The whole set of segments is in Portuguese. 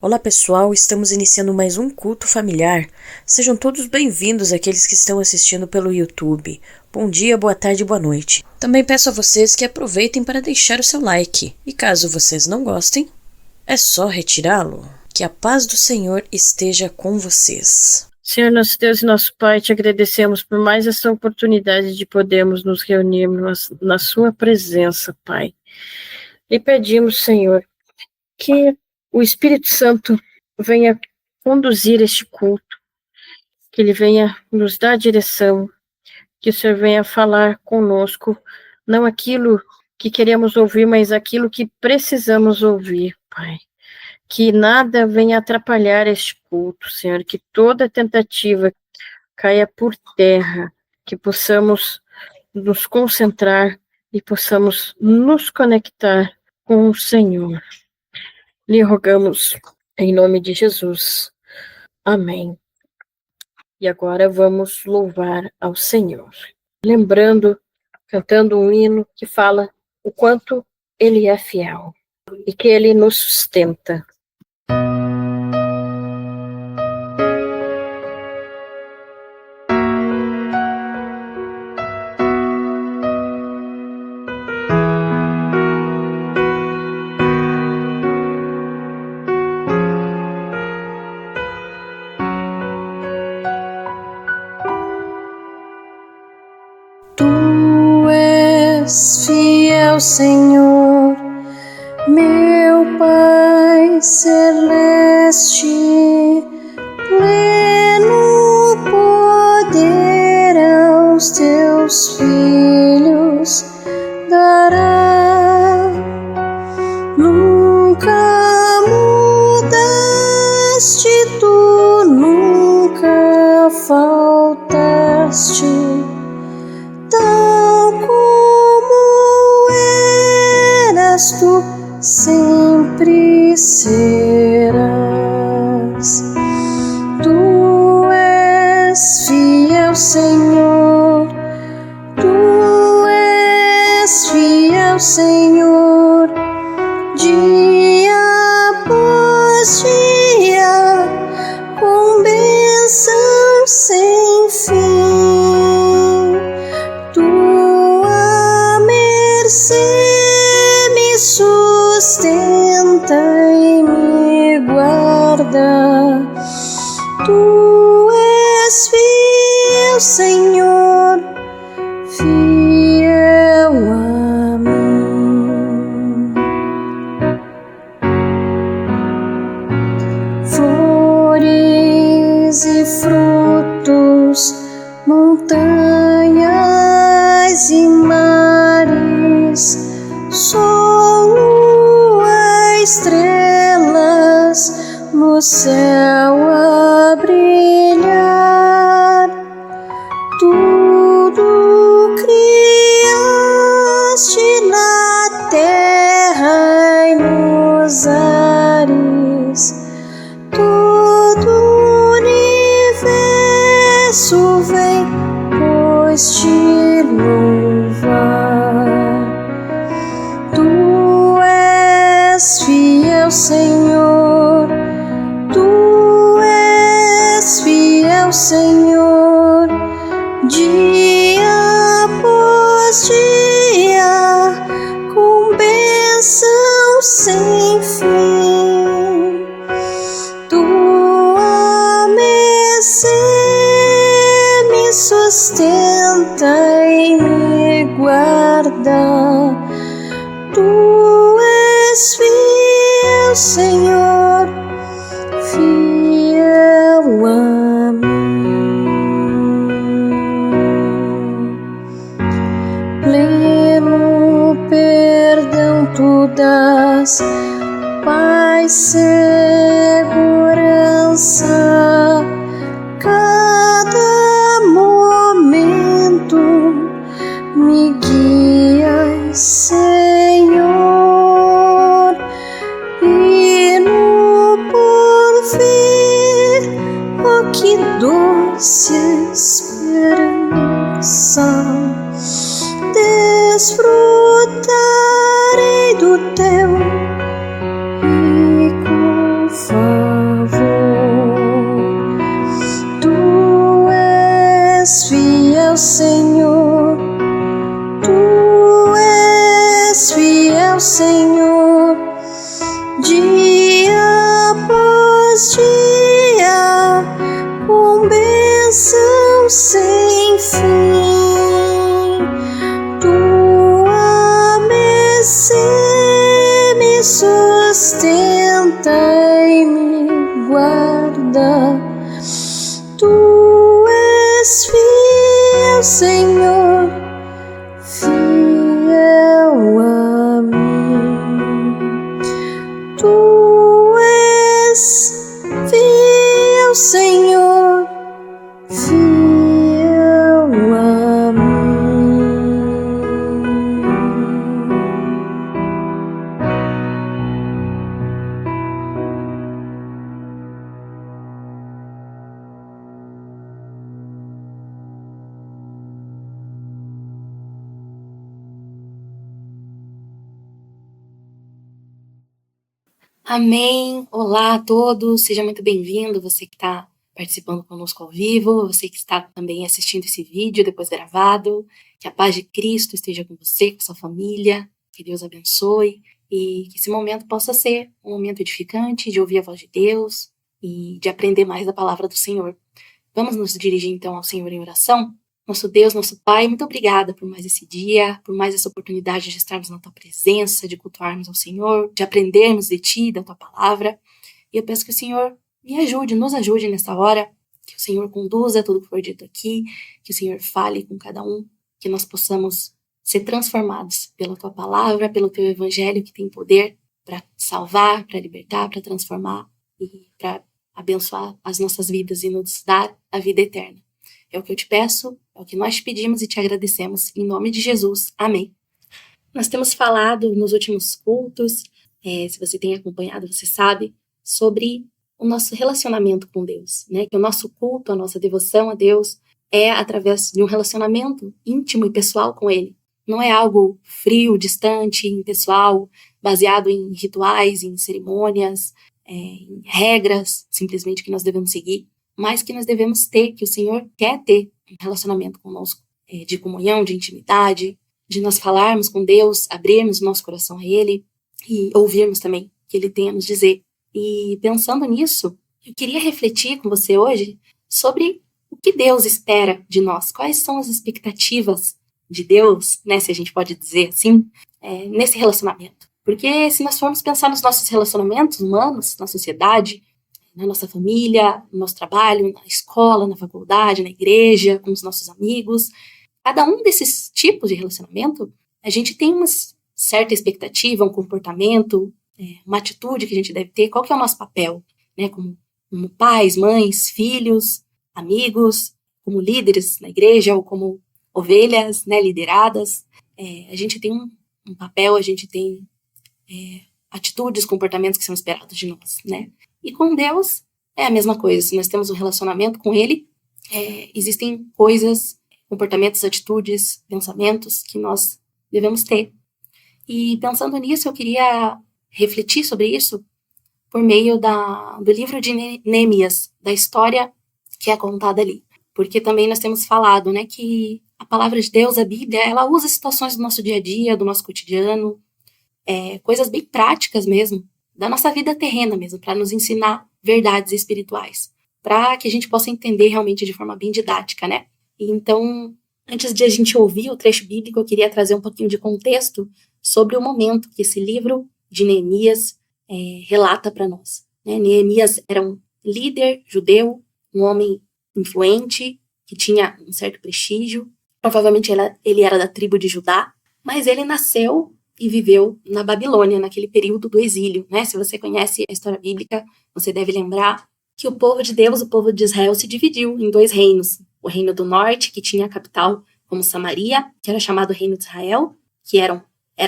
Olá pessoal, estamos iniciando mais um culto familiar. Sejam todos bem-vindos aqueles que estão assistindo pelo YouTube. Bom dia, boa tarde e boa noite. Também peço a vocês que aproveitem para deixar o seu like. E caso vocês não gostem, é só retirá-lo. Que a paz do Senhor esteja com vocês. Senhor nosso Deus e nosso Pai, te agradecemos por mais essa oportunidade de podermos nos reunirmos na sua presença, Pai. E pedimos, Senhor, que o Espírito Santo venha conduzir este culto, que ele venha nos dar direção, que o Senhor venha falar conosco, não aquilo que queremos ouvir, mas aquilo que precisamos ouvir, Pai. Que nada venha atrapalhar este culto, Senhor, que toda tentativa caia por terra, que possamos nos concentrar e possamos nos conectar com o Senhor. Lhe rogamos em nome de Jesus. Amém. E agora vamos louvar ao Senhor. Lembrando, cantando um hino que fala o quanto Ele é fiel e que Ele nos sustenta. Fiel Senhor, meu Pai celeste, pleno poder aos teus filhos dará. Nunca mudaste, tu nunca faltaste, tu sempre serás. Tu és fiel, Senhor. Tu és fiel, Senhor. Dia após dia, com bênção sem fim. Tua mercê sustenta e me guarda. Tu és fiel, Senhor, fiel a mim. Flores e frutos, montanhas e mares, sol, lua, estrelas no céu a brilhar. Tudo criaste na terra e nos ares. Todo o universo vem, pois te louvar. Tu és fiel, Senhor. Tu és fiel, Senhor. Dia após dia, com bênção sem fim. Tua mercê me sustenta e me guarda. Tu és fiel, Senhor, fiel a mim. Pleno perdão tu dás, paz, segurança, cada momento me guias, Senhor, e no porvir, oh que doce esperança, desfrutarei do teu rico favor. Senhor. Tu és fiel, Senhor, dia após dia, com bênção sem fim. Tua mercê me sustenta e me guarda. Tu és fiel, Senhor, fiel a mim. Tu és fiel, Senhor, fiel a mim. Amém! Olá a todos, seja muito bem-vindo, você que está participando conosco ao vivo, você que está também assistindo esse vídeo depois gravado, que a paz de Cristo esteja com você, com sua família, que Deus abençoe e que esse momento possa ser um momento edificante de ouvir a voz de Deus e de aprender mais da palavra do Senhor. Vamos nos dirigir então ao Senhor em oração? Nosso Deus, nosso Pai, muito obrigada por mais esse dia, por mais essa oportunidade de estarmos na Tua presença, de cultuarmos ao Senhor, de aprendermos de Ti, da Tua palavra. E eu peço que o Senhor me ajude, nos ajude nessa hora, que o Senhor conduza tudo que for dito aqui, que o Senhor fale com cada um, que nós possamos ser transformados pela Tua palavra, pelo Teu Evangelho, que tem poder para salvar, para libertar, para transformar e para abençoar as nossas vidas e nos dar a vida eterna. É o que eu te peço, é o que nós te pedimos e te agradecemos. Em nome de Jesus. Amém. Nós temos falado nos últimos cultos, se você tem acompanhado, você sabe, sobre o nosso relacionamento com Deus, né? Que o nosso culto, a nossa devoção a Deus é através de um relacionamento íntimo e pessoal com Ele. Não é algo frio, distante, impessoal, baseado em rituais, em cerimônias, em regras, simplesmente que nós devemos seguir, mas que nós devemos ter, que o Senhor quer ter um relacionamento conosco, de comunhão, de intimidade, de nós falarmos com Deus, abrirmos o nosso coração a Ele e ouvirmos também o que Ele tem a nos dizer. E pensando nisso, eu queria refletir com você hoje sobre o que Deus espera de nós, quais são as expectativas de Deus, né, se a gente pode dizer assim, nesse relacionamento. Porque se nós formos pensar nos nossos relacionamentos humanos, na sociedade, na nossa família, no nosso trabalho, na escola, na faculdade, na igreja, com os nossos amigos. Cada um desses tipos de relacionamento, a gente tem uma certa expectativa, um comportamento, uma atitude que a gente deve ter. Qual que é o nosso papel, né? Como pais, mães, filhos, amigos, como líderes na igreja ou como ovelhas, né, lideradas. A gente tem um papel, a gente tem atitudes, comportamentos que são esperados de nós, né? E com Deus é a mesma coisa. Se nós temos um relacionamento com Ele, existem coisas, comportamentos, atitudes, pensamentos que nós devemos ter. E pensando nisso, eu queria refletir sobre isso por meio do livro de Neemias, da história que é contada ali. Porque também nós temos falado, né, que a palavra de Deus, a Bíblia, ela usa situações do nosso dia a dia, do nosso cotidiano, coisas bem práticas mesmo, da nossa vida terrena mesmo, para nos ensinar verdades espirituais, para que a gente possa entender realmente de forma bem didática, né? E então, antes de a gente ouvir o trecho bíblico, eu queria trazer um pouquinho de contexto sobre o momento que esse livro de Neemias relata para nós, né? Neemias era um líder judeu, um homem influente, que tinha um certo prestígio, provavelmente ele era da tribo de Judá, mas ele nasceu e viveu na Babilônia, naquele período do exílio, né? Se você conhece a história bíblica, você deve lembrar que o povo de Deus, o povo de Israel, se dividiu em dois reinos. O reino do norte, que tinha a capital como Samaria, que era chamado Reino de Israel, que era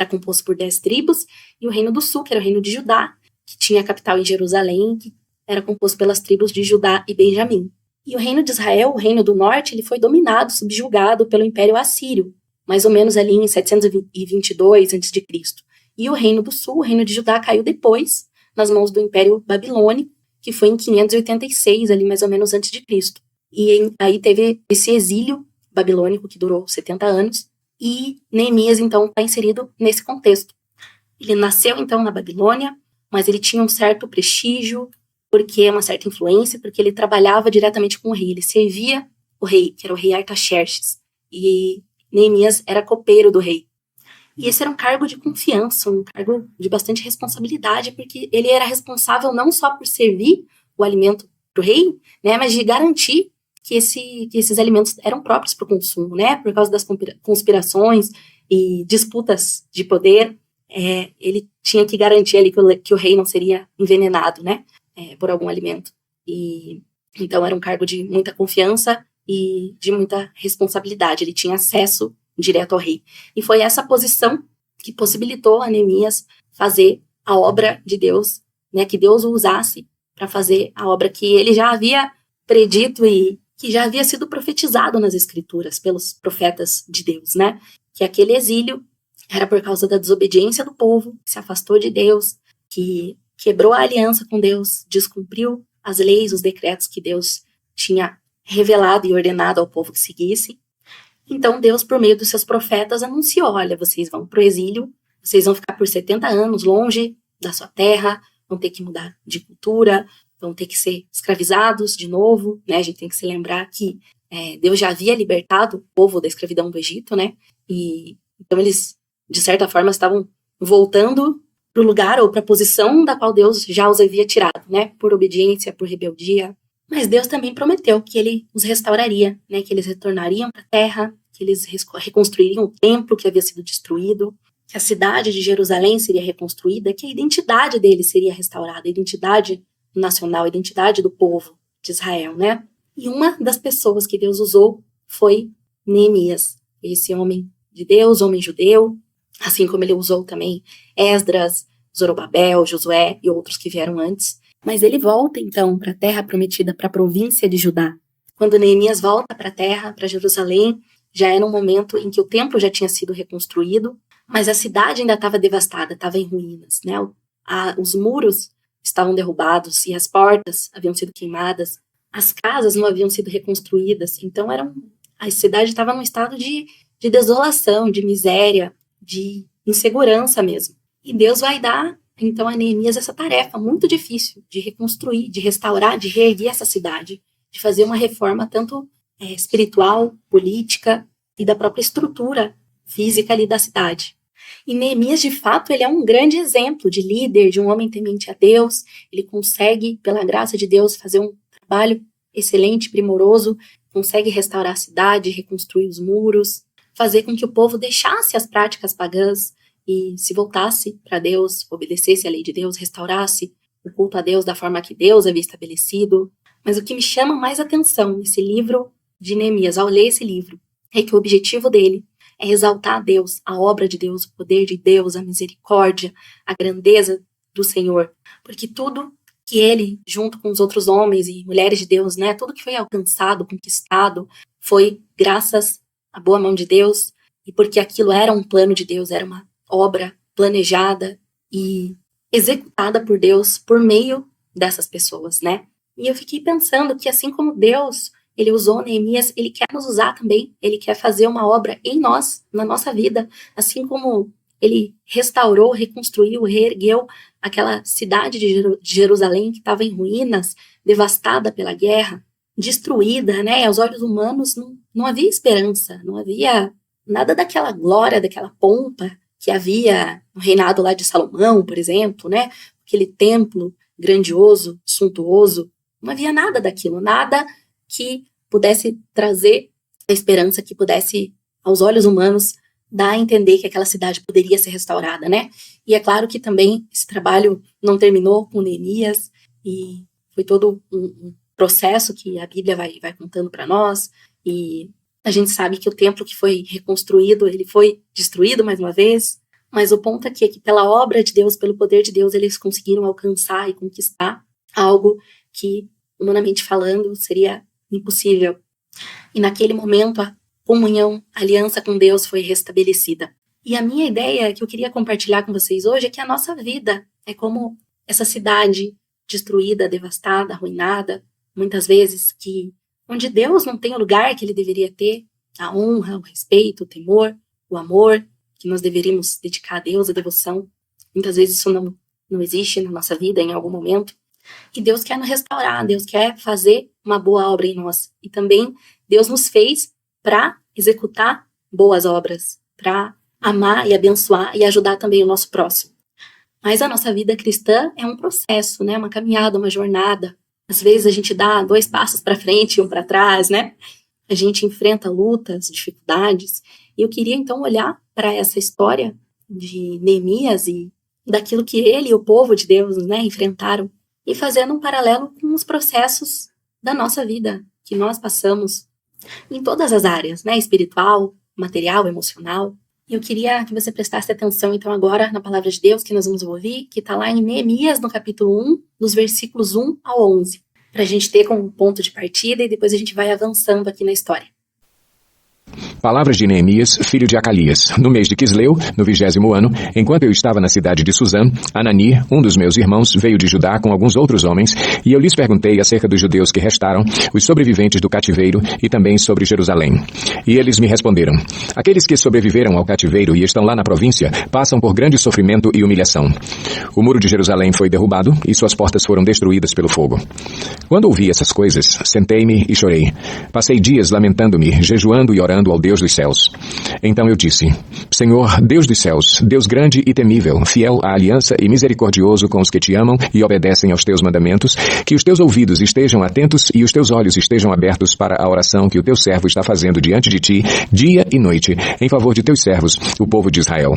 composto por 10 tribos, e o reino do sul, que era o reino de Judá, que tinha a capital em Jerusalém, que era composto pelas tribos de Judá e Benjamim. E o reino de Israel, o reino do norte, ele foi dominado, subjugado pelo Império Assírio, mais ou menos ali em 722 a.C. E o reino do sul, o reino de Judá, caiu depois, nas mãos do Império Babilônico, que foi em 586, ali mais ou menos antes de Cristo. E aí teve esse exílio babilônico que durou 70 anos, e Neemias, então, está inserido nesse contexto. Ele nasceu, então, na Babilônia, mas ele tinha um certo prestígio, porque uma certa influência, porque ele trabalhava diretamente com o rei, ele servia o rei, que era o rei Artaxerxes, e Neemias era copeiro do rei. E esse era um cargo de confiança, um cargo de bastante responsabilidade, porque ele era responsável não só por servir o alimento para o rei, né, mas de garantir que esses alimentos eram próprios para o consumo, né, por causa das conspirações e disputas de poder, ele tinha que garantir ali que o rei não seria envenenado, né, por algum alimento. E então era um cargo de muita confiança e de muita responsabilidade. Ele tinha acesso direto ao rei. E foi essa posição que possibilitou a Neemias fazer a obra de Deus, né, que Deus o usasse para fazer a obra que ele já havia predito e que já havia sido profetizado nas Escrituras pelos profetas de Deus, né? Que aquele exílio era por causa da desobediência do povo, que se afastou de Deus, que quebrou a aliança com Deus, descumpriu as leis, os decretos que Deus tinha revelado e ordenado ao povo que seguisse. Então Deus, por meio dos seus profetas, anunciou: olha, vocês vão para o exílio, vocês vão ficar por 70 anos longe da sua terra, vão ter que mudar de cultura, vão ter que ser escravizados de novo, né? A gente tem que se lembrar que Deus já havia libertado o povo da escravidão do Egito, né? E então eles, de certa forma, estavam voltando para o lugar ou para a posição da qual Deus já os havia tirado, né? Por obediência, por rebeldia. Mas Deus também prometeu que ele os restauraria, né? Que eles retornariam para a terra, que eles reconstruiriam o templo que havia sido destruído, que a cidade de Jerusalém seria reconstruída, que a identidade deles seria restaurada, a identidade nacional, a identidade do povo de Israel, né? E uma das pessoas que Deus usou foi Neemias, esse homem de Deus, homem judeu, assim como ele usou também Esdras, Zorobabel, Josué e outros que vieram antes. Mas ele volta, então, para a terra prometida, para a província de Judá. Quando Neemias volta para a terra, para Jerusalém, já era um momento em que o templo já tinha sido reconstruído, mas a cidade ainda estava devastada, estava em ruínas, né? Os muros estavam derrubados e as portas haviam sido queimadas, as casas não haviam sido reconstruídas, então a cidade estava num estado de desolação, de miséria, de insegurança mesmo. E Deus vai dar, então, a Neemias essa tarefa muito difícil de reconstruir, de restaurar, de reerguer essa cidade, de fazer uma reforma tanto espiritual, política e da própria estrutura física ali da cidade. E Neemias, de fato, ele é um grande exemplo de líder, de um homem temente a Deus. Ele consegue, pela graça de Deus, fazer um trabalho excelente, primoroso, consegue restaurar a cidade, reconstruir os muros, fazer com que o povo deixasse as práticas pagãs e se voltasse para Deus, obedecesse à lei de Deus, restaurasse o culto a Deus da forma que Deus havia estabelecido. Mas o que me chama mais atenção nesse livro de Neemias, ao ler esse livro, é que o objetivo dele é exaltar a Deus, a obra de Deus, o poder de Deus, a misericórdia, a grandeza do Senhor. Porque tudo que ele, junto com os outros homens e mulheres de Deus, né, tudo que foi alcançado, conquistado, foi graças à boa mão de Deus, e porque aquilo era um plano de Deus, era uma obra planejada e executada por Deus por meio dessas pessoas, né? E eu fiquei pensando que assim como Deus, ele usou Neemias, ele quer nos usar também, ele quer fazer uma obra em nós, na nossa vida, assim como ele restaurou, reconstruiu, reergueu aquela cidade de Jerusalém que estava em ruínas, devastada pela guerra, destruída, né? Aos olhos humanos não havia esperança, não havia nada daquela glória, daquela pompa que havia no reinado lá de Salomão, por exemplo, né? Aquele templo grandioso, suntuoso, não havia nada daquilo, nada que pudesse trazer a esperança, que pudesse, aos olhos humanos, dar a entender que aquela cidade poderia ser restaurada, né? E é claro que também esse trabalho não terminou com Neemias, e foi todo um processo que a Bíblia vai contando para nós, e a gente sabe que o templo que foi reconstruído, ele foi destruído mais uma vez, mas o ponto aqui é que pela obra de Deus, pelo poder de Deus, eles conseguiram alcançar e conquistar algo que, humanamente falando, seria impossível. E naquele momento, a comunhão, a aliança com Deus foi restabelecida. E a minha ideia que eu queria compartilhar com vocês hoje é que a nossa vida é como essa cidade destruída, devastada, arruinada, muitas vezes, onde Deus não tem o lugar que ele deveria ter, a honra, o respeito, o temor, o amor que nós deveríamos dedicar a Deus, a devoção. Muitas vezes isso não existe na nossa vida em algum momento. E Deus quer nos restaurar, Deus quer fazer uma boa obra em nós. E também Deus nos fez para executar boas obras, para amar e abençoar e ajudar também o nosso próximo. Mas a nossa vida cristã é um processo, né? Uma caminhada, uma jornada. Às vezes a gente dá 2 passos para frente e 1 para trás, né? A gente enfrenta lutas, dificuldades. E eu queria então olhar para essa história de Neemias e daquilo que ele e o povo de Deus, né, enfrentaram, e fazendo um paralelo com os processos da nossa vida, que nós passamos em todas as áreas, né, espiritual, material, emocional. E eu queria que você prestasse atenção, então, agora na palavra de Deus que nós vamos ouvir, que está lá em Neemias, no capítulo 1, dos versículos 1 ao 11, para a gente ter como ponto de partida e depois a gente vai avançando aqui na história. Palavras de Neemias, filho de Acalias. No mês de Quisleu, no 20º ano, enquanto eu estava na cidade de Suzã, Anani, um dos meus irmãos, veio de Judá com alguns outros homens, e eu lhes perguntei acerca dos judeus que restaram, os sobreviventes do cativeiro, e também sobre Jerusalém. E eles me responderam: aqueles que sobreviveram ao cativeiro e estão lá na província, passam por grande sofrimento e humilhação. O muro de Jerusalém foi derrubado, e suas portas foram destruídas pelo fogo. Quando ouvi essas coisas, sentei-me e chorei. Passei dias lamentando-me, jejuando e orando ao Deus dos céus. Então eu disse: Senhor, Deus dos céus, Deus grande e temível, fiel à aliança e misericordioso com os que te amam e obedecem aos teus mandamentos, que os teus ouvidos estejam atentos e os teus olhos estejam abertos para a oração que o teu servo está fazendo diante de ti, dia e noite, em favor de teus servos, o povo de Israel.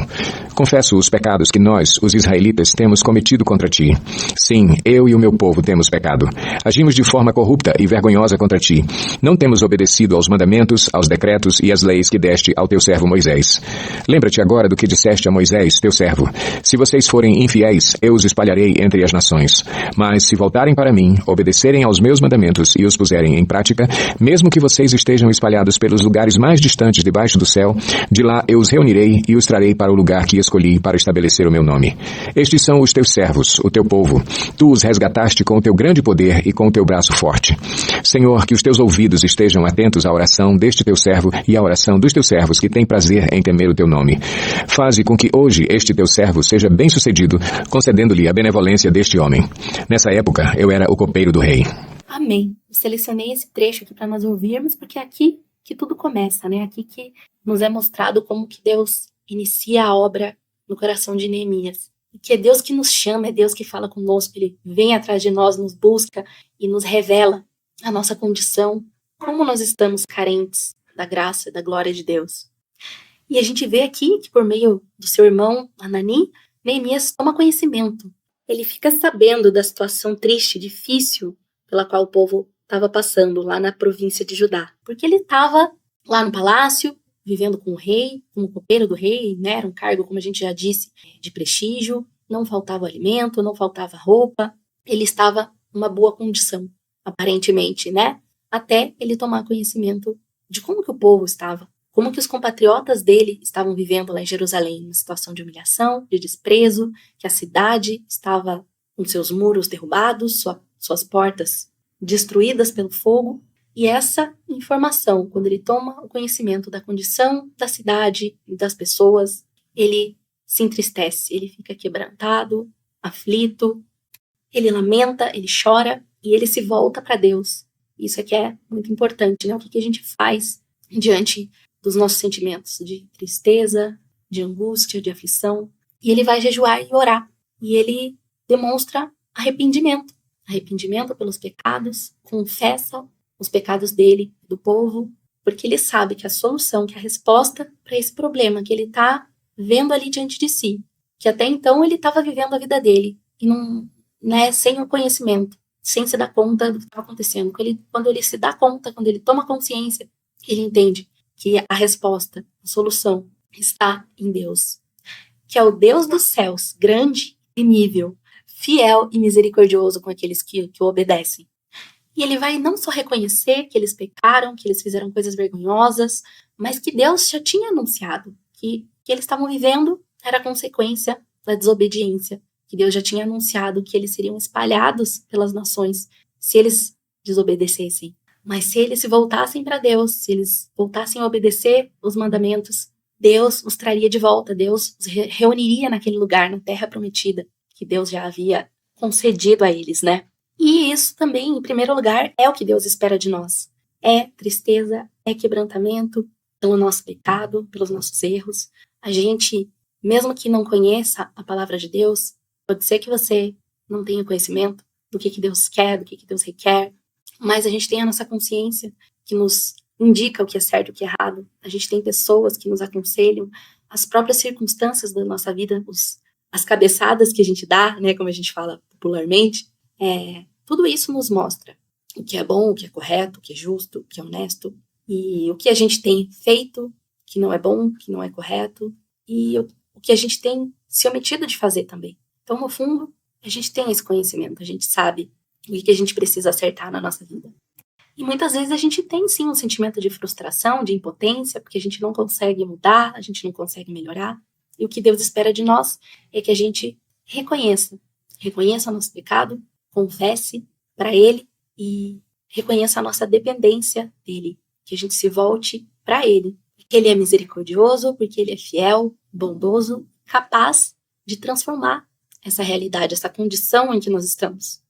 Confesso os pecados que nós, os israelitas, temos cometido contra ti. Sim, eu e o meu povo temos pecado. Agimos de forma corrupta e vergonhosa contra ti. Não temos obedecido aos mandamentos, aos decretos e às leis que deste ao teu servo Moisés. Lembra-te agora do que disseste a Moisés, teu servo. Se vocês forem infiéis, eu os espalharei entre as nações. Mas se voltarem para mim, obedecerem aos meus mandamentos e os puserem em prática, mesmo que vocês estejam espalhados pelos lugares mais distantes debaixo do céu, de lá eu os reunirei e os trarei para o lugar que escolhi para estabelecer o meu nome. Estes são os teus servos, o teu povo. Tu os resgataste com o teu grande poder e com o teu braço forte. Senhor, que os teus ouvidos estejam atentos à oração deste teu servo e à oração dos teus servos que têm prazer em temer o teu nome. Faze com que hoje este teu servo seja bem-sucedido, concedendo-lhe a benevolência deste homem. Nessa época, eu era o copeiro do rei. Amém. Eu selecionei esse trecho aqui para nós ouvirmos, porque é aqui que tudo começa, né? Aqui que nos é mostrado como que Deus inicia a obra no coração de Neemias. E que é Deus que nos chama, é Deus que fala conosco, Ele vem atrás de nós, nos busca e nos revela a nossa condição, como nós estamos carentes da graça e da glória de Deus. E a gente vê aqui que por meio do seu irmão Anani, Neemias toma conhecimento. Ele fica sabendo da situação triste, difícil, pela qual o povo estava passando lá na província de Judá. Porque ele estava lá no palácio, vivendo com o rei, como copeiro do rei, né? Era um cargo, como a gente já disse, de prestígio, não faltava alimento, não faltava roupa, ele estava numa boa condição, aparentemente, né? Até ele tomar conhecimento de como que o povo estava, como que os compatriotas dele estavam vivendo lá em Jerusalém, numa situação de humilhação, de desprezo, que a cidade estava com seus muros derrubados, suas portas destruídas pelo fogo. E essa informação, quando ele toma o conhecimento da condição da cidade e das pessoas, ele se entristece, ele fica quebrantado, aflito, ele lamenta, ele chora e ele se volta para Deus. Isso aqui é muito importante, né? O que a gente faz diante dos nossos sentimentos de tristeza, de angústia, de aflição. E ele vai jejuar e orar. E ele demonstra arrependimento. Arrependimento pelos pecados, confessa os pecados dele, do povo, porque ele sabe que a solução, que a resposta para esse problema que ele está vendo ali diante de si, que até então ele estava vivendo a vida dele, e não, né, sem o conhecimento, sem se dar conta do que estava acontecendo. Quando ele se dá conta, quando ele toma consciência, ele entende que a resposta, a solução, está em Deus, que é o Deus dos céus, grande e temível, fiel e misericordioso com aqueles que o obedecem. E ele vai não só reconhecer que eles pecaram, que eles fizeram coisas vergonhosas, mas que Deus já tinha anunciado que eles estavam vivendo era consequência da desobediência, que Deus já tinha anunciado que eles seriam espalhados pelas nações se eles desobedecessem. Mas se eles se voltassem para Deus, se eles voltassem a obedecer os mandamentos, Deus os traria de volta, Deus os reuniria naquele lugar, na terra prometida, que Deus já havia concedido a eles, né? E isso também, em primeiro lugar, é o que Deus espera de nós. É tristeza, é quebrantamento pelo nosso pecado, pelos nossos erros. A gente, mesmo que não conheça a palavra de Deus, pode ser que você não tenha conhecimento do que Deus quer, do que Deus requer, mas a gente tem a nossa consciência que nos indica o que é certo e o que é errado. A gente tem pessoas que nos aconselham, as próprias circunstâncias da nossa vida, as cabeçadas que a gente dá, né, como a gente fala popularmente, tudo isso nos mostra o que é bom, o que é correto, o que é justo, o que é honesto, e o que a gente tem feito que não é bom, que não é correto, e o que a gente tem se omitido de fazer também. Então, no fundo, a gente tem esse conhecimento, a gente sabe o que a gente precisa acertar na nossa vida. E muitas vezes a gente tem, sim, um sentimento de frustração, de impotência, porque a gente não consegue mudar, a gente não consegue melhorar. E o que Deus espera de nós é que a gente reconheça o nosso pecado, confesse para Ele e reconheça a nossa dependência dEle, que a gente se volte para Ele, porque Ele é misericordioso, porque Ele é fiel, bondoso, capaz de transformar essa realidade, essa condição em que nós estamos.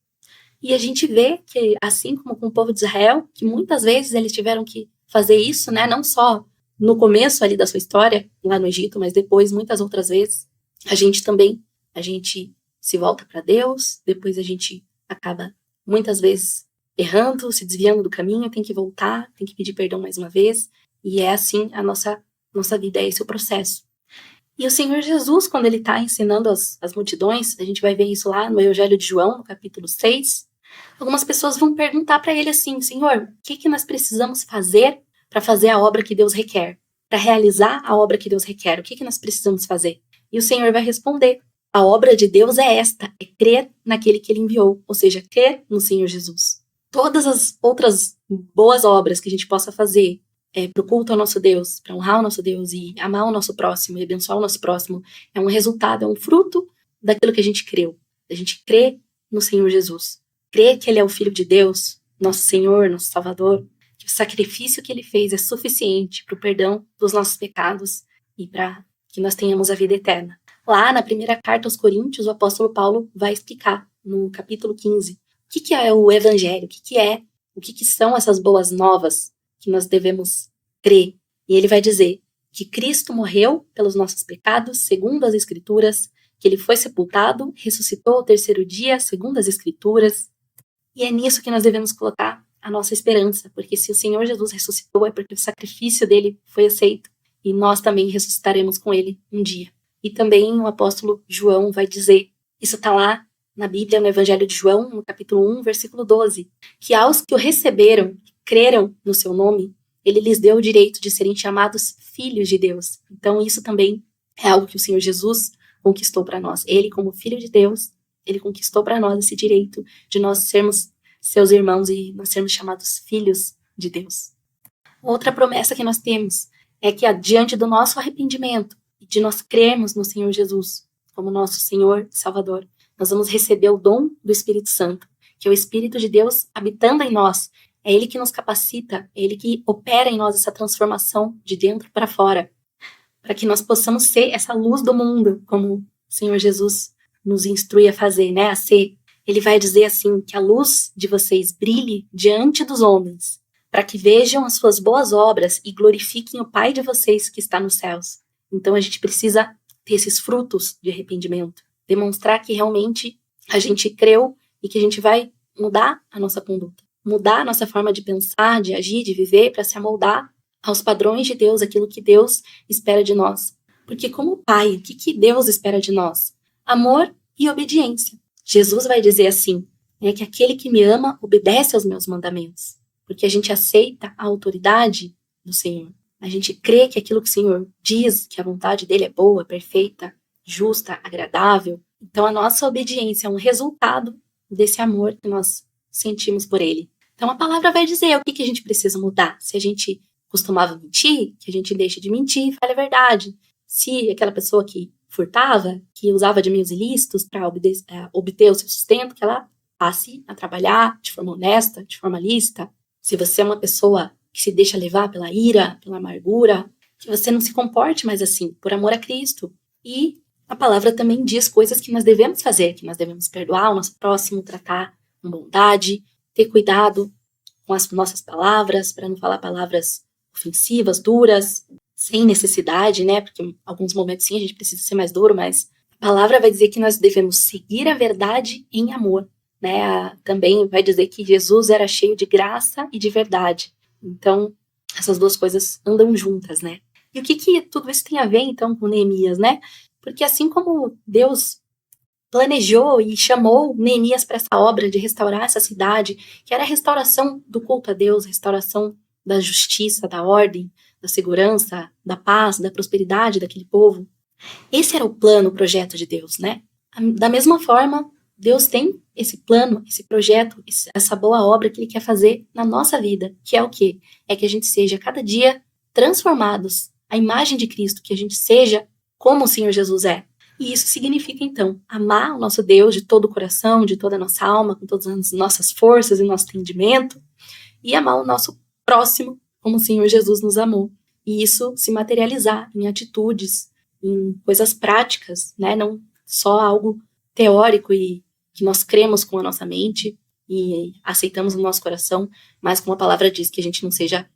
E a gente vê que, assim como com o povo de Israel, que muitas vezes eles tiveram que fazer isso, né, não só no começo ali da sua história, lá no Egito, mas depois, muitas outras vezes, a gente se volta para Deus, depois a gente acaba, muitas vezes, errando, se desviando do caminho, tem que voltar, tem que pedir perdão mais uma vez, e é assim a nossa vida, é esse o processo. E o Senhor Jesus, quando ele está ensinando as multidões, a gente vai ver isso lá no Evangelho de João, no capítulo 6, algumas pessoas vão perguntar para ele assim, Senhor, o que nós precisamos fazer para fazer a obra que Deus requer? Para realizar a obra que Deus requer, o que nós precisamos fazer? E o Senhor vai responder, a obra de Deus é esta, é crer naquele que Ele enviou, ou seja, crer no Senhor Jesus. Todas as outras boas obras que a gente possa fazer para o culto ao nosso Deus, para honrar o nosso Deus e amar o nosso próximo e abençoar o nosso próximo, é um resultado, é um fruto daquilo que a gente creu. A gente crê no Senhor Jesus. Crê que Ele é o Filho de Deus, nosso Senhor, nosso Salvador, que o sacrifício que Ele fez é suficiente para o perdão dos nossos pecados e para que nós tenhamos a vida eterna. Lá na primeira carta aos Coríntios, o apóstolo Paulo vai explicar, no capítulo 15, o que é o Evangelho, o que são essas boas novas que nós devemos crer. E ele vai dizer que Cristo morreu pelos nossos pecados, segundo as Escrituras, que Ele foi sepultado, ressuscitou ao terceiro dia, segundo as Escrituras. E é nisso que nós devemos colocar a nossa esperança, porque se o Senhor Jesus ressuscitou, é porque o sacrifício dele foi aceito, e nós também ressuscitaremos com ele um dia. E também o apóstolo João vai dizer, isso está lá na Bíblia, no Evangelho de João, no capítulo 1, versículo 12, que aos que o receberam, creram no seu nome, ele lhes deu o direito de serem chamados filhos de Deus. Então isso também é algo que o Senhor Jesus conquistou para nós. Ele, como Filho de Deus, ele conquistou para nós esse direito de nós sermos seus irmãos e nós sermos chamados filhos de Deus. Outra promessa que nós temos é que, diante do nosso arrependimento e de nós crermos no Senhor Jesus como nosso Senhor e Salvador, nós vamos receber o dom do Espírito Santo, que é o Espírito de Deus habitando em nós. É Ele que nos capacita, é Ele que opera em nós essa transformação de dentro para fora, para que nós possamos ser essa luz do mundo, como o Senhor Jesus nos instrui a fazer, né, a ser. Ele vai dizer assim, que a luz de vocês brilhe diante dos homens, para que vejam as suas boas obras e glorifiquem o Pai de vocês que está nos céus. Então a gente precisa ter esses frutos de arrependimento, demonstrar que realmente a gente creu e que a gente vai mudar a nossa conduta, mudar a nossa forma de pensar, de agir, de viver, para se amoldar aos padrões de Deus, aquilo que Deus espera de nós. Porque como Pai, o que Deus espera de nós? Amor e obediência. Jesus vai dizer assim, que aquele que me ama obedece aos meus mandamentos, porque a gente aceita a autoridade do Senhor. A gente crê que aquilo que o Senhor diz, que a vontade dele é boa, perfeita, justa, agradável. Então a nossa obediência é um resultado desse amor que nós sentimos por ele. Então a palavra vai dizer o que a gente precisa mudar. Se a gente costumava mentir, que a gente deixe de mentir e fale a verdade. Se aquela pessoa que furtava, que usava de meios ilícitos para obter o seu sustento, que ela passe a trabalhar de forma honesta, de forma lícita. se você é uma pessoa que se deixa levar pela ira, pela amargura, que você não se comporte mais assim, por amor a Cristo. E a palavra também diz coisas que nós devemos fazer, que nós devemos perdoar o nosso próximo, tratar com bondade, ter cuidado com as nossas palavras, para não falar palavras ofensivas, duras, sem necessidade, né? Porque em alguns momentos sim a gente precisa ser mais duro, mas a palavra vai dizer que nós devemos seguir a verdade em amor, né? Também vai dizer que Jesus era cheio de graça e de verdade. Então, essas duas coisas andam juntas, né? E o que tudo isso tem a ver, então, com Neemias, né? Porque assim como Deus planejou e chamou Neemias para essa obra de restaurar essa cidade, que era a restauração do culto a Deus, restauração da justiça, da ordem, da segurança, da paz, da prosperidade daquele povo. Esse era o plano, o projeto de Deus, né? Da mesma forma, Deus tem esse plano, esse projeto, essa boa obra que Ele quer fazer na nossa vida, que é o quê? É que a gente seja cada dia transformados à imagem de Cristo, que a gente seja como o Senhor Jesus é. E isso significa, então, amar o nosso Deus de todo o coração, de toda a nossa alma, com todas as nossas forças e nosso entendimento, e amar o nosso próximo como o Senhor Jesus nos amou. E isso se materializar em atitudes, em coisas práticas, né? Não só algo teórico e que nós cremos com a nossa mente e aceitamos no nosso coração, mas como a palavra diz, que a gente não seja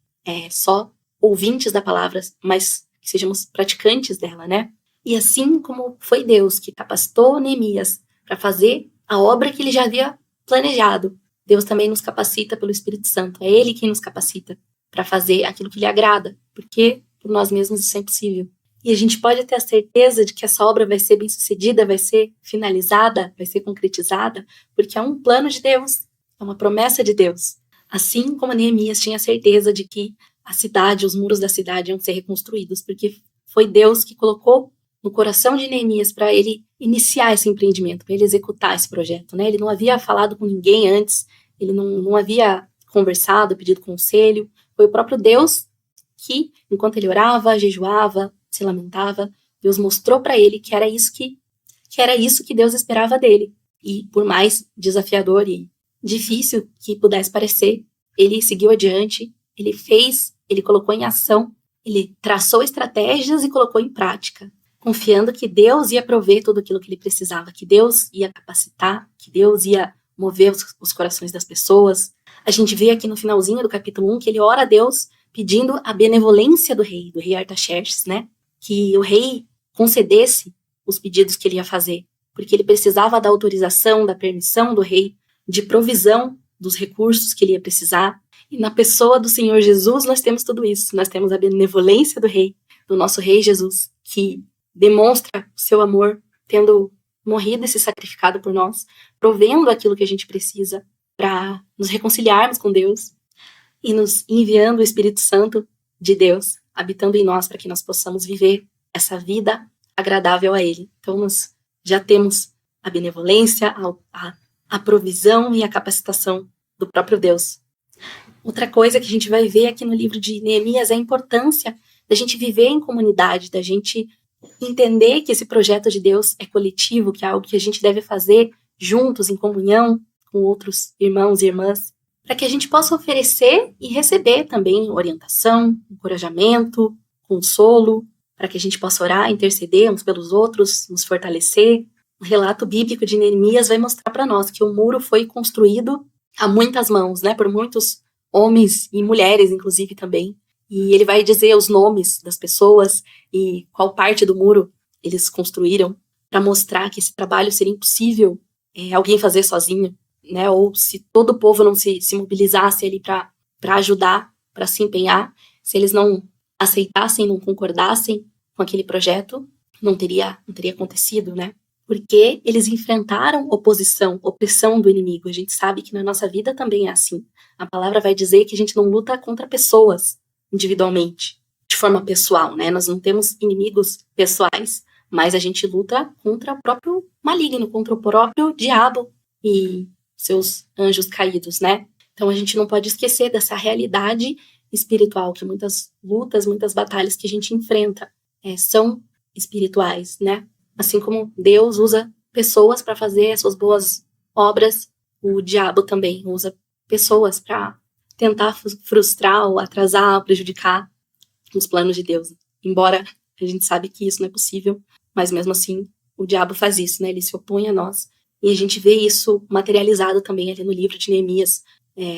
só ouvintes da palavra, mas que sejamos praticantes dela, né? E assim como foi Deus que capacitou Neemias para fazer a obra que ele já havia planejado, Deus também nos capacita pelo Espírito Santo. É Ele quem nos capacita para fazer aquilo que lhe agrada, porque por nós mesmos isso é impossível. E a gente pode ter a certeza de que essa obra vai ser bem-sucedida, vai ser finalizada, vai ser concretizada, porque é um plano de Deus, é uma promessa de Deus. Assim como Neemias tinha certeza de que a cidade, os muros da cidade iam ser reconstruídos, porque foi Deus que colocou no coração de Neemias para ele iniciar esse empreendimento, para ele executar esse projeto, né? Ele não havia falado com ninguém antes, ele não havia conversado, pedido conselho, foi o próprio Deus que, enquanto ele orava, jejuava, se lamentava, Deus mostrou para ele que era isso que Deus esperava dele. E por mais desafiador e difícil que pudesse parecer, ele seguiu adiante, ele fez, ele colocou em ação, ele traçou estratégias e colocou em prática, confiando que Deus ia prover tudo aquilo que ele precisava, que Deus ia capacitar, que Deus ia mover os corações das pessoas. A gente vê aqui no finalzinho do capítulo 1 que ele ora a Deus pedindo a benevolência do rei Artaxerxes, né? Que o rei concedesse os pedidos que ele ia fazer, porque ele precisava da autorização, da permissão do rei, de provisão dos recursos que ele ia precisar. E na pessoa do Senhor Jesus nós temos tudo isso. Nós temos a benevolência do rei, do nosso rei Jesus, que demonstra o seu amor, tendo morrido e se sacrificado por nós, provendo aquilo que a gente precisa para nos reconciliarmos com Deus e nos enviando o Espírito Santo de Deus, habitando em nós para que nós possamos viver essa vida agradável a Ele. Então, nós já temos a benevolência, a provisão e a capacitação do próprio Deus. Outra coisa que a gente vai ver aqui no livro de Neemias é a importância da gente viver em comunidade, da gente entender que esse projeto de Deus é coletivo, que é algo que a gente deve fazer juntos, em comunhão com outros irmãos e irmãs, para que a gente possa oferecer e receber também orientação, encorajamento, consolo, para que a gente possa orar, interceder uns pelos outros, nos fortalecer. O relato bíblico de Neemias vai mostrar para nós que o muro foi construído a muitas mãos, né, por muitos homens e mulheres, inclusive, também. E ele vai dizer os nomes das pessoas e qual parte do muro eles construíram, para mostrar que esse trabalho seria impossível alguém fazer sozinho, né? Ou se todo o povo não se mobilizasse ali para ajudar, para se empenhar, se eles não aceitassem, não concordassem com aquele projeto, não teria acontecido, né? Porque eles enfrentaram oposição, opressão do inimigo. A gente sabe que na nossa vida também é assim. A palavra vai dizer que a gente não luta contra pessoas individualmente, de forma pessoal, né? Nós não temos inimigos pessoais, mas a gente luta contra o próprio maligno, contra o próprio diabo e seus anjos caídos, né? Então a gente não pode esquecer dessa realidade espiritual, que muitas lutas, muitas batalhas que a gente enfrenta são espirituais, né? Assim como Deus usa pessoas para fazer as suas boas obras, o diabo também usa pessoas para tentar frustrar ou atrasar ou prejudicar os planos de Deus. Embora a gente sabe que isso não é possível, mas mesmo assim o diabo faz isso, né? Ele se opõe a nós. E a gente vê isso materializado também ali no livro de Neemias,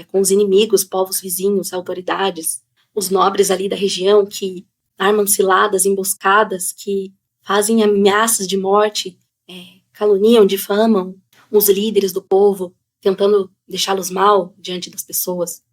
com os inimigos, povos vizinhos, autoridades, os nobres ali da região que armam ciladas, emboscadas, que fazem ameaças de morte, caluniam, difamam os líderes do povo, tentando deixá-los mal diante das pessoas.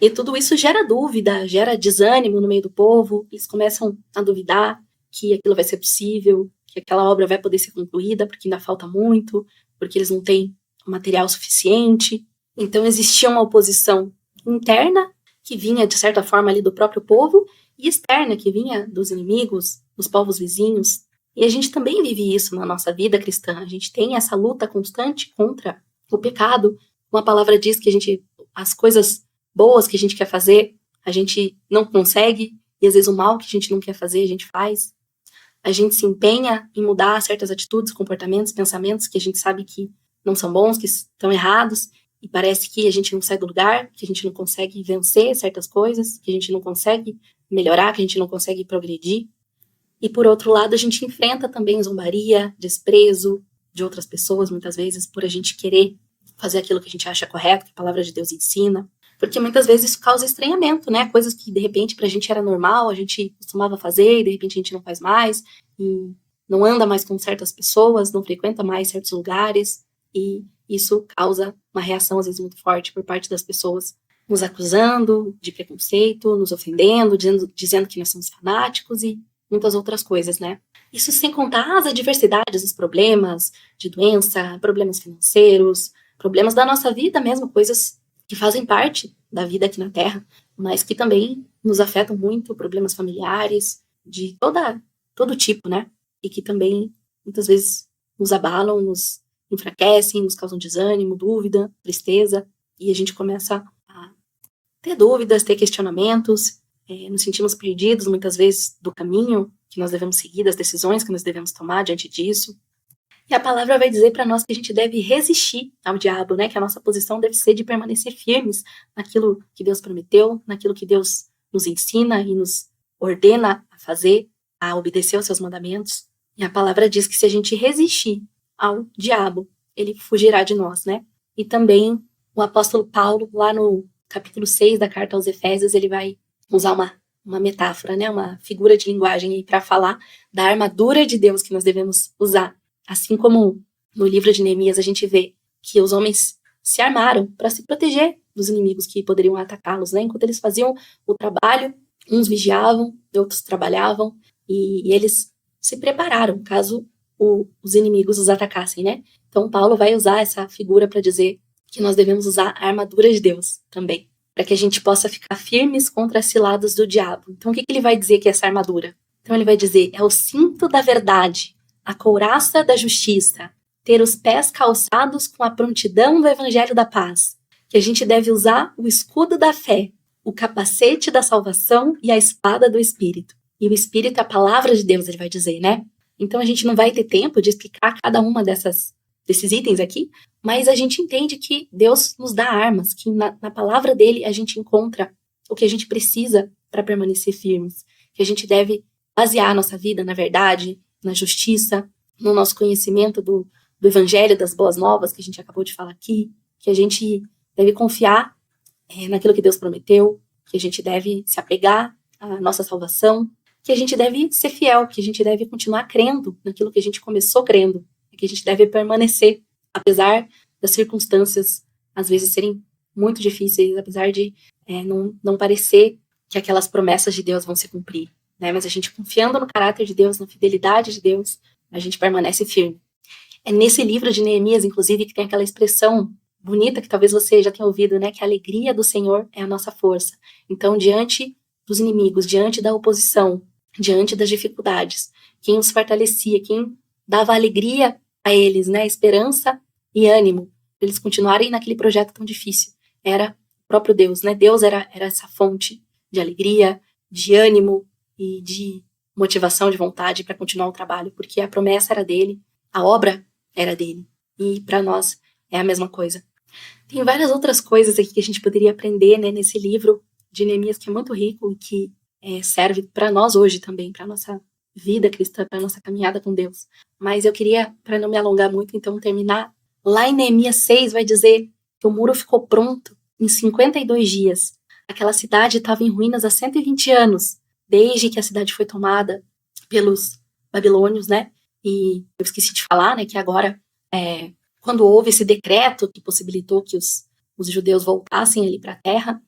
E tudo isso gera dúvida, gera desânimo no meio do povo, eles começam a duvidar que aquilo vai ser possível, que aquela obra vai poder ser concluída, porque ainda falta muito, porque eles não têm material suficiente. Então existia uma oposição interna, que vinha, de certa forma, ali do próprio povo, e externa, que vinha dos inimigos, dos povos vizinhos. E a gente também vive isso na nossa vida cristã. A gente tem essa luta constante contra o pecado. Uma palavra diz que as coisas boas que a gente quer fazer, a gente não consegue, e às vezes o mal que a gente não quer fazer, a gente faz. A gente se empenha em mudar certas atitudes, comportamentos, pensamentos que a gente sabe que não são bons, que estão errados, e parece que a gente não sai do lugar, que a gente não consegue vencer certas coisas, que a gente não consegue melhorar, que a gente não consegue progredir. E por outro lado, a gente enfrenta também zombaria, desprezo de outras pessoas, muitas vezes, por a gente querer fazer aquilo que a gente acha correto, que a palavra de Deus ensina. Porque muitas vezes isso causa estranhamento, né? Coisas que, de repente, pra gente era normal, a gente costumava fazer, e de repente a gente não faz mais, e não anda mais com certas pessoas, não frequenta mais certos lugares, e isso causa uma reação, às vezes, muito forte por parte das pessoas, nos acusando de preconceito, nos ofendendo, dizendo que nós somos fanáticos e muitas outras coisas, né? Isso sem contar as adversidades, os problemas de doença, problemas financeiros, problemas da nossa vida mesmo, coisas que fazem parte da vida aqui na Terra, mas que também nos afetam muito, problemas familiares, de todo tipo, né? E que também, muitas vezes, nos abalam, nos enfraquecem, nos causam desânimo, dúvida, tristeza, e a gente começa a ter dúvidas, ter questionamentos, nos sentimos perdidos, muitas vezes, do caminho que nós devemos seguir, das decisões que nós devemos tomar diante disso. E a palavra vai dizer para nós que a gente deve resistir ao diabo, né? Que a nossa posição deve ser de permanecer firmes naquilo que Deus prometeu, naquilo que Deus nos ensina e nos ordena a fazer, a obedecer aos seus mandamentos. E a palavra diz que se a gente resistir ao diabo, ele fugirá de nós, né? E também o apóstolo Paulo, lá no capítulo 6 da carta aos Efésios, ele vai usar uma metáfora, né? Uma figura de linguagem para falar da armadura de Deus que nós devemos usar. Assim como no livro de Neemias a gente vê que os homens se armaram para se proteger dos inimigos que poderiam atacá-los, né? Enquanto eles faziam o trabalho, uns vigiavam, outros trabalhavam, e eles se prepararam caso os inimigos os atacassem, né? Então Paulo vai usar essa figura para dizer que nós devemos usar a armadura de Deus também, para que a gente possa ficar firmes contra as ciladas do diabo. Então o que ele vai dizer que é essa armadura? Então ele vai dizer, é o cinto da verdade, a couraça da justiça, ter os pés calçados com a prontidão do evangelho da paz, que a gente deve usar o escudo da fé, o capacete da salvação e a espada do Espírito. E o Espírito é a palavra de Deus, ele vai dizer, né? Então a gente não vai ter tempo de explicar cada uma desses itens aqui, mas a gente entende que Deus nos dá armas, que na palavra dele a gente encontra o que a gente precisa para permanecer firmes, que a gente deve basear a nossa vida na verdade, na justiça, no nosso conhecimento do evangelho, das boas novas que a gente acabou de falar aqui, que a gente deve confiar naquilo que Deus prometeu, que a gente deve se apegar à nossa salvação, que a gente deve ser fiel, que a gente deve continuar crendo naquilo que a gente começou crendo, que a gente deve permanecer, apesar das circunstâncias às vezes serem muito difíceis, apesar de não parecer que aquelas promessas de Deus vão se cumprir, né? Mas a gente confiando no caráter de Deus, na fidelidade de Deus, a gente permanece firme. É nesse livro de Neemias, inclusive, que tem aquela expressão bonita que talvez você já tenha ouvido, né? Que a alegria do Senhor é a nossa força. Então, diante dos inimigos, diante da oposição, diante das dificuldades, quem os fortalecia, quem dava alegria a eles, né? Esperança e ânimo, para eles continuarem naquele projeto tão difícil, era o próprio Deus, né? Deus era essa fonte de alegria, de ânimo e de motivação, de vontade para continuar o trabalho, porque a promessa era dele, a obra era dele, e para nós é a mesma coisa. Tem várias outras coisas aqui que a gente poderia aprender, né, nesse livro de Neemias, que é muito rico e que serve para nós hoje também, para nossa vida cristã, para nossa caminhada com Deus. Mas eu queria, para não me alongar muito, então terminar. Lá em Neemias 6 vai dizer que o muro ficou pronto em 52 dias. Aquela cidade estava em ruínas há 120 anos, desde que a cidade foi tomada pelos babilônios, né? E eu esqueci de falar, né, que agora, quando houve esse decreto que possibilitou que os judeus voltassem ali para a terra,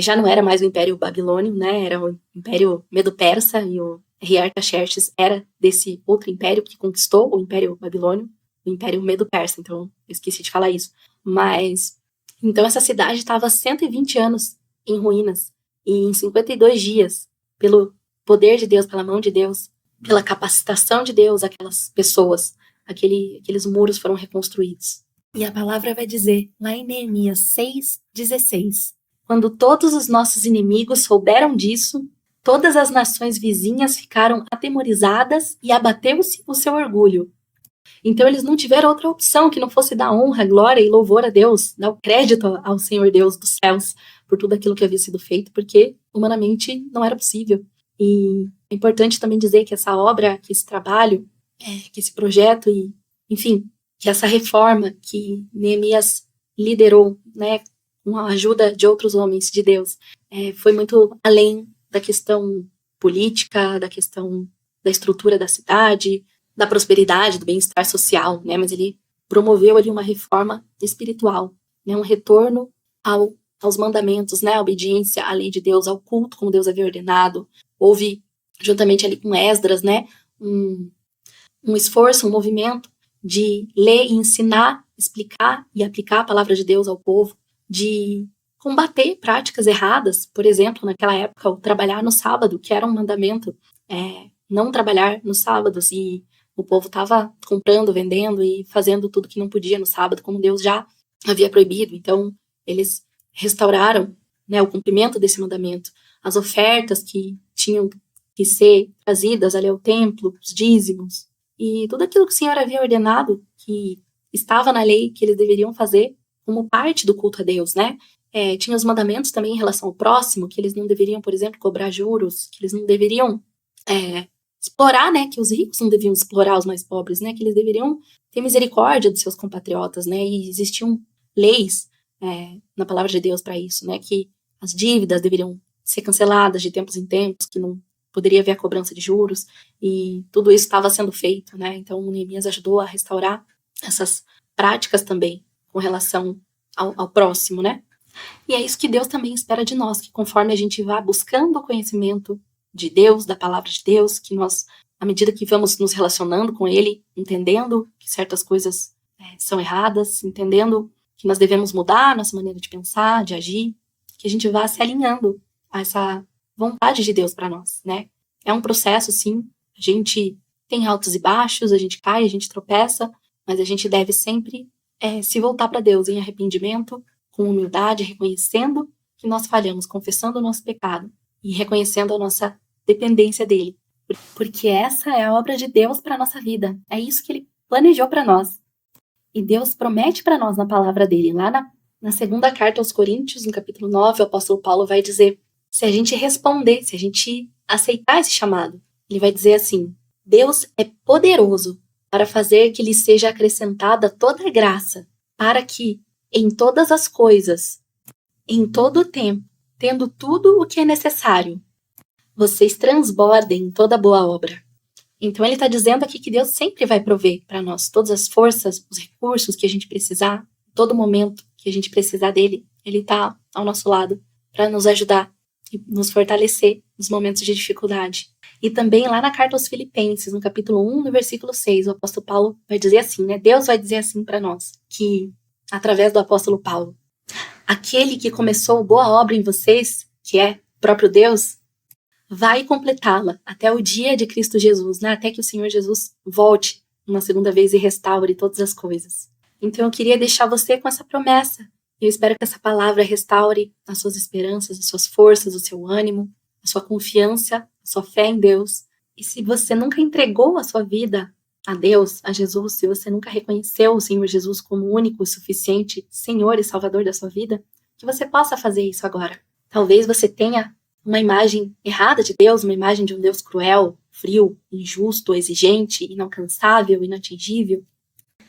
já não era mais o Império Babilônio, né? Era o Império Medo-Persa, e o rei Artaxerxes era desse outro império que conquistou o Império Babilônio, o Império Medo-Persa. Então, eu esqueci de falar isso. Mas, então essa cidade estava há 120 anos em ruínas, e em 52 dias, pelo poder de Deus, pela mão de Deus, pela capacitação de Deus, aquelas pessoas, aqueles muros foram reconstruídos. E a palavra vai dizer, lá em Neemias 6:16, quando todos os nossos inimigos souberam disso, todas as nações vizinhas ficaram atemorizadas e abateu-se o seu orgulho. Então eles não tiveram outra opção que não fosse dar honra, glória e louvor a Deus, dar o crédito ao Senhor Deus dos céus por tudo aquilo que havia sido feito, porque humanamente não era possível. E é importante também dizer que essa obra, que esse trabalho, que esse projeto e, enfim, que essa reforma que Neemias liderou, né, com a ajuda de outros homens de Deus, foi muito além da questão política, da questão da estrutura da cidade, da prosperidade, do bem-estar social, né, mas ele promoveu ali uma reforma espiritual, né, um retorno aos mandamentos, né, a obediência à lei de Deus, ao culto como Deus havia ordenado. Houve, juntamente ali com Esdras, né, um esforço, um movimento de ler e ensinar, explicar e aplicar a palavra de Deus ao povo, de combater práticas erradas, por exemplo, naquela época, o trabalhar no sábado, que era um mandamento, não trabalhar nos sábados, e o povo estava comprando, vendendo e fazendo tudo que não podia no sábado, como Deus já havia proibido. Então, eles restauraram, né, o cumprimento desse mandamento, as ofertas que tinham que ser trazidas ali ao templo, os dízimos, e tudo aquilo que o Senhor havia ordenado, que estava na lei, que eles deveriam fazer como parte do culto a Deus, né? Tinha os mandamentos também em relação ao próximo, que eles não deveriam, por exemplo, cobrar juros, que eles não deveriam explorar, né? Que os ricos não deviam explorar os mais pobres, né? Que eles deveriam ter misericórdia dos seus compatriotas, né? E existiam leis na palavra de Deus para isso, né? Que as dívidas deveriam ser canceladas de tempos em tempos, que não poderia haver a cobrança de juros, e tudo isso estava sendo feito, né? Então, o Neemias ajudou a restaurar essas práticas também, com relação ao próximo, né? E é isso que Deus também espera de nós, que conforme a gente vá buscando o conhecimento de Deus, da palavra de Deus, que nós, à medida que vamos nos relacionando com Ele, entendendo que certas coisas são erradas, entendendo que nós devemos mudar a nossa maneira de pensar, de agir, que a gente vá se alinhando a essa vontade de Deus para nós, né? É um processo, sim, a gente tem altos e baixos, a gente cai, a gente tropeça, mas a gente deve sempre se voltar para Deus em arrependimento, com humildade, reconhecendo que nós falhamos, confessando o nosso pecado e reconhecendo a nossa dependência dele, porque essa é a obra de Deus para a nossa vida, é isso que Ele planejou para nós, e Deus promete para nós na palavra dele. Lá na segunda carta aos Coríntios, no capítulo 9, o apóstolo Paulo vai dizer, se a gente responder, se a gente aceitar esse chamado, ele vai dizer assim, Deus é poderoso para fazer que lhe seja acrescentada toda a graça, para que, em todas as coisas, em todo o tempo, tendo tudo o que é necessário, vocês transbordem toda boa obra. Então ele está dizendo aqui que Deus sempre vai prover para nós todas as forças, os recursos que a gente precisar, todo momento que a gente precisar dele, ele está ao nosso lado para nos ajudar e nos fortalecer nos momentos de dificuldade. E também lá na carta aos Filipenses, no capítulo 1, no versículo 6, o apóstolo Paulo vai dizer assim, né? Deus vai dizer assim para nós, que através do apóstolo Paulo, aquele que começou boa obra em vocês, que é o próprio Deus, vai completá-la até o dia de Cristo Jesus, né? Até que o Senhor Jesus volte uma segunda vez e restaure todas as coisas. Então eu queria deixar você com essa promessa. Eu espero que essa palavra restaure as suas esperanças, as suas forças, o seu ânimo, a sua confiança, a sua fé em Deus. E se você nunca entregou a sua vida a Deus, a Jesus, se você nunca reconheceu o Senhor Jesus como o único e suficiente Senhor e Salvador da sua vida, que você possa fazer isso agora. Talvez você tenha uma imagem errada de Deus, uma imagem de um Deus cruel, frio, injusto, exigente, inalcançável, inatingível.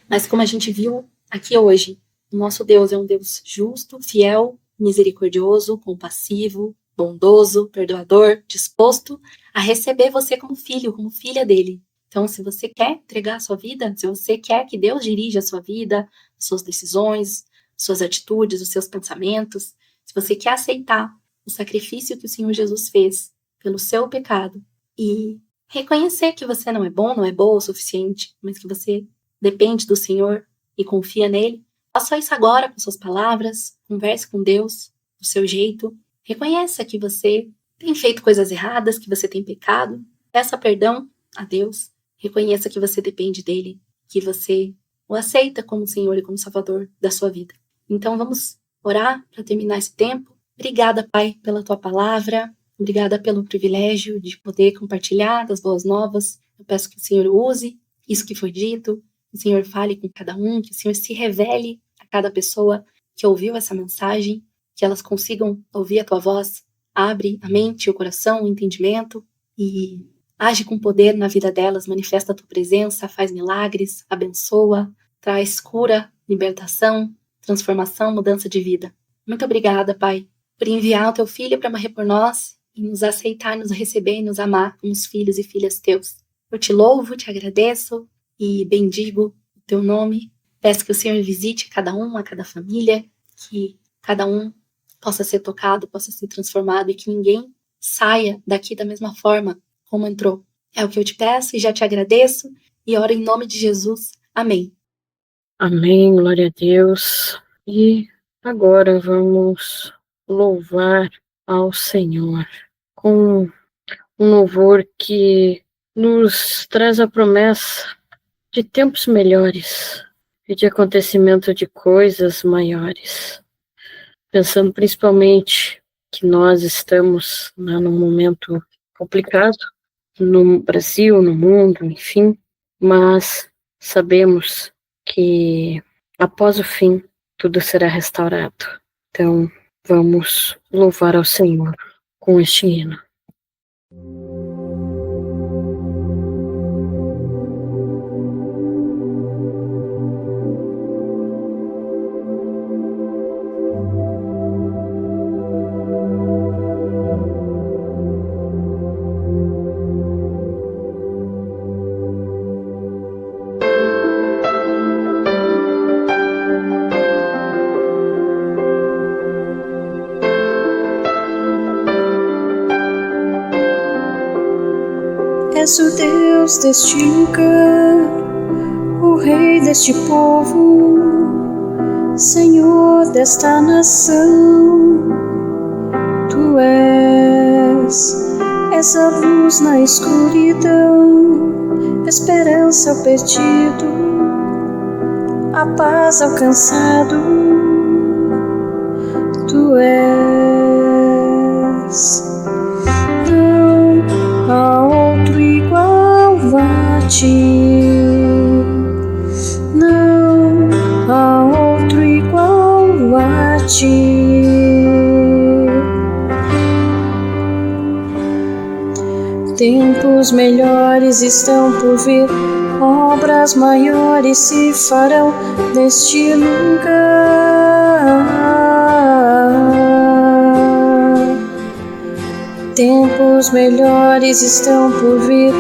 Mas como a gente viu aqui hoje, o nosso Deus é um Deus justo, fiel, misericordioso, compassivo, bondoso, perdoador, disposto a receber você como filho, como filha dele. Então, se você quer entregar a sua vida, se você quer que Deus dirija a sua vida, as suas decisões, suas atitudes, os seus pensamentos, se você quer aceitar o sacrifício que o Senhor Jesus fez pelo seu pecado e reconhecer que você não é bom, não é boa o suficiente, mas que você depende do Senhor e confia nele, faça isso agora com suas palavras, converse com Deus do seu jeito, reconheça que você tem feito coisas erradas, que você tem pecado, peça perdão a Deus, reconheça que você depende dele, que você o aceita como Senhor e como Salvador da sua vida. Então vamos orar para terminar esse tempo. Obrigada, Pai, pela tua palavra, obrigada pelo privilégio de poder compartilhar das boas novas. Eu peço que o Senhor use isso que foi dito, que o Senhor fale com cada um, que o Senhor se revele a cada pessoa que ouviu essa mensagem, que elas consigam ouvir a tua voz. Abre a mente, o coração, o entendimento e age com poder na vida delas, manifesta a tua presença, faz milagres, abençoa, traz cura, libertação, transformação, mudança de vida. Muito obrigada, Pai, por enviar o teu Filho para morrer por nós e nos aceitar, nos receber e nos amar como os filhos e filhas teus. Eu te louvo, te agradeço e bendigo o teu nome. Peço que o Senhor visite cada um, a cada família, que cada um possa ser tocado, possa ser transformado e que ninguém saia daqui da mesma forma como entrou. É o que eu te peço e já te agradeço e oro em nome de Jesus. Amém. Amém, glória a Deus. E agora vamos louvar ao Senhor com um louvor que nos traz a promessa de tempos melhores e de acontecimento de coisas maiores. Pensando principalmente que nós estamos num momento complicado no Brasil, no mundo, enfim, mas sabemos que após o fim tudo será restaurado. Então, vamos louvar ao Senhor com este hino. És o Deus deste lugar, o Rei deste povo, Senhor desta nação. Tu és a luz na escuridão, esperança ao perdido, a paz ao cansado. Tu és, não há outro igual a ti, não há outro igual a ti. Tempos melhores estão por vir, obras maiores se farão neste lugar. Tempos melhores estão por vir,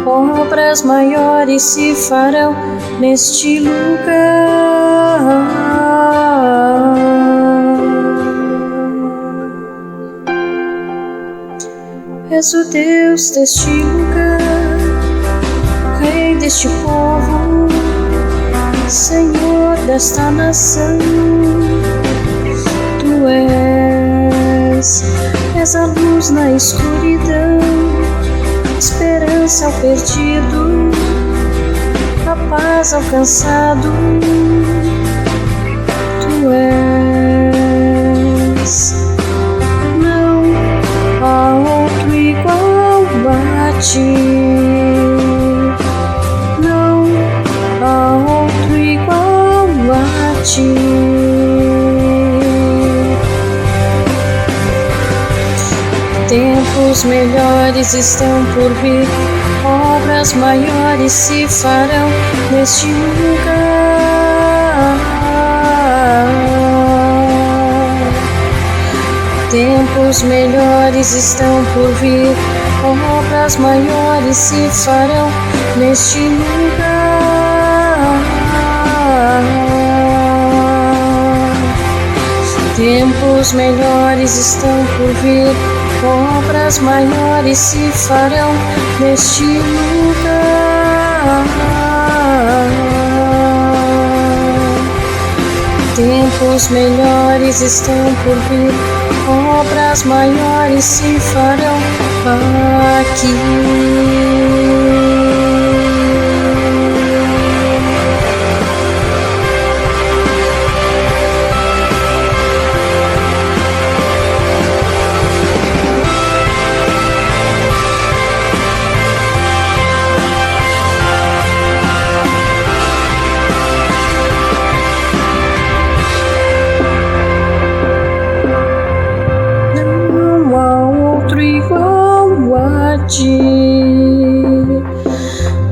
obras maiores se farão neste lugar. És o Deus deste lugar, Rei deste povo, Senhor desta nação. Tu és a luz na escuridão, esperança ao perdido, a paz ao cansado. Tu és, não há outro igual a ti, não Tempos melhores estão por vir, obras maiores se farão neste lugar. Tempos melhores estão por vir, obras maiores se farão neste lugar. Tempos melhores estão por vir, obras maiores se farão neste lugar. Tempos melhores estão por vir, obras maiores se farão aqui.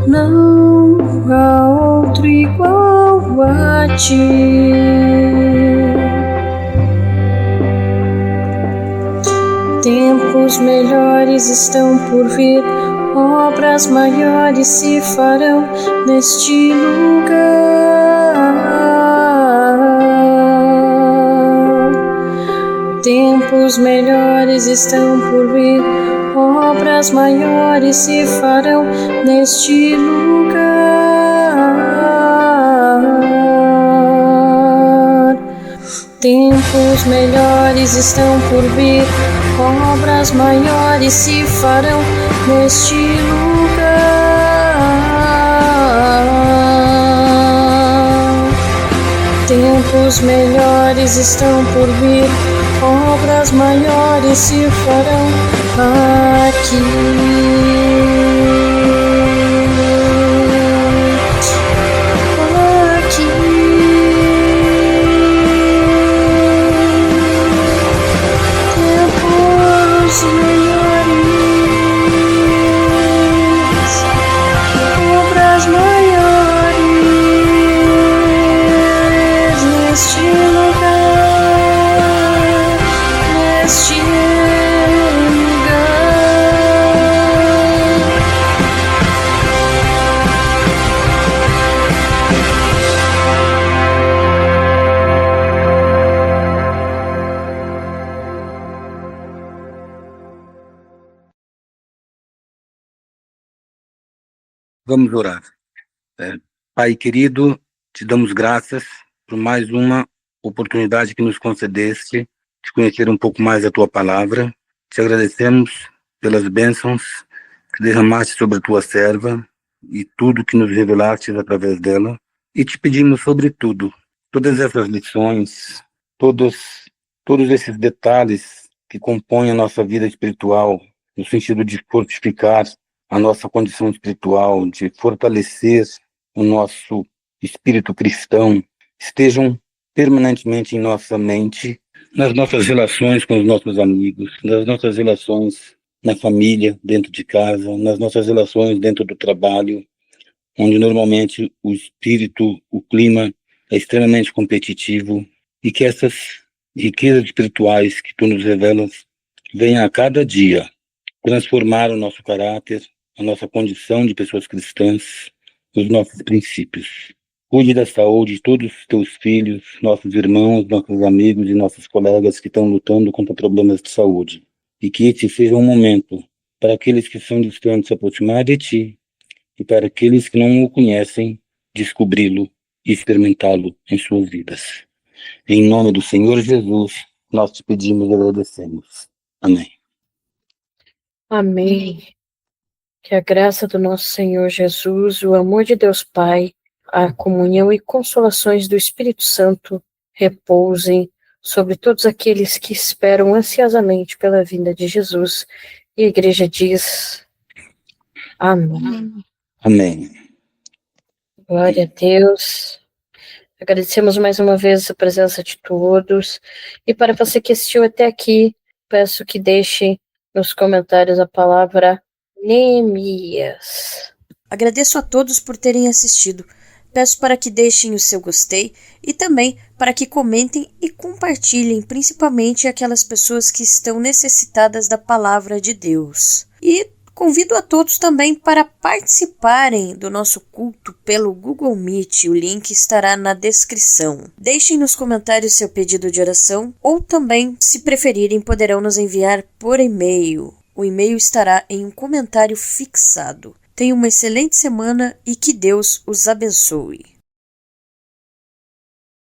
Não há outro igual a ti. Tempos melhores estão por vir, obras maiores se farão neste lugar. Tempos melhores estão por vir, obras maiores se farão neste lugar. Tempos melhores estão por vir, obras maiores se farão neste lugar. Tempos melhores estão por vir, obras maiores se farão aqui. Vamos orar. Pai querido, te damos graças por mais uma oportunidade que nos concedeste de conhecer um pouco mais a tua palavra. Te agradecemos pelas bênçãos que derramaste sobre a tua serva e tudo que nos revelaste através dela. E te pedimos, sobretudo, todas essas lições, todos esses detalhes que compõem a nossa vida espiritual, no sentido de fortificar a nossa condição espiritual, de fortalecer o nosso espírito cristão, estejam permanentemente em nossa mente, nas nossas relações com os nossos amigos, nas nossas relações na família, dentro de casa, nas nossas relações dentro do trabalho, onde normalmente o espírito, o clima é extremamente competitivo, e que essas riquezas espirituais que tu nos revelas venham a cada dia transformar o nosso caráter, a nossa condição de pessoas cristãs, os nossos princípios. Cuide da saúde de todos os teus filhos, nossos irmãos, nossos amigos e nossos colegas que estão lutando contra problemas de saúde. E que este seja um momento para aqueles que são distantes se aproximar de ti, e para aqueles que não o conhecem, descobri-lo e experimentá-lo em suas vidas. Em nome do Senhor Jesus, nós te pedimos e agradecemos. Amém. Amém. Que a graça do nosso Senhor Jesus, o amor de Deus Pai, a comunhão e consolações do Espírito Santo repousem sobre todos aqueles que esperam ansiosamente pela vinda de Jesus. E a igreja diz: Amém. Amém. Glória a Deus. Agradecemos mais uma vez a presença de todos. E para você que assistiu até aqui, peço que deixe nos comentários a palavra Neemias. Agradeço a todos por terem assistido. Peço para que deixem o seu gostei e também para que comentem e compartilhem, principalmente aquelas pessoas que estão necessitadas da palavra de Deus. E convido a todos também para participarem do nosso culto pelo Google Meet, o link estará na descrição. Deixem nos comentários seu pedido de oração ou também, se preferirem, poderão nos enviar por e-mail. O e-mail estará em um comentário fixado. Tenham uma excelente semana e que Deus os abençoe.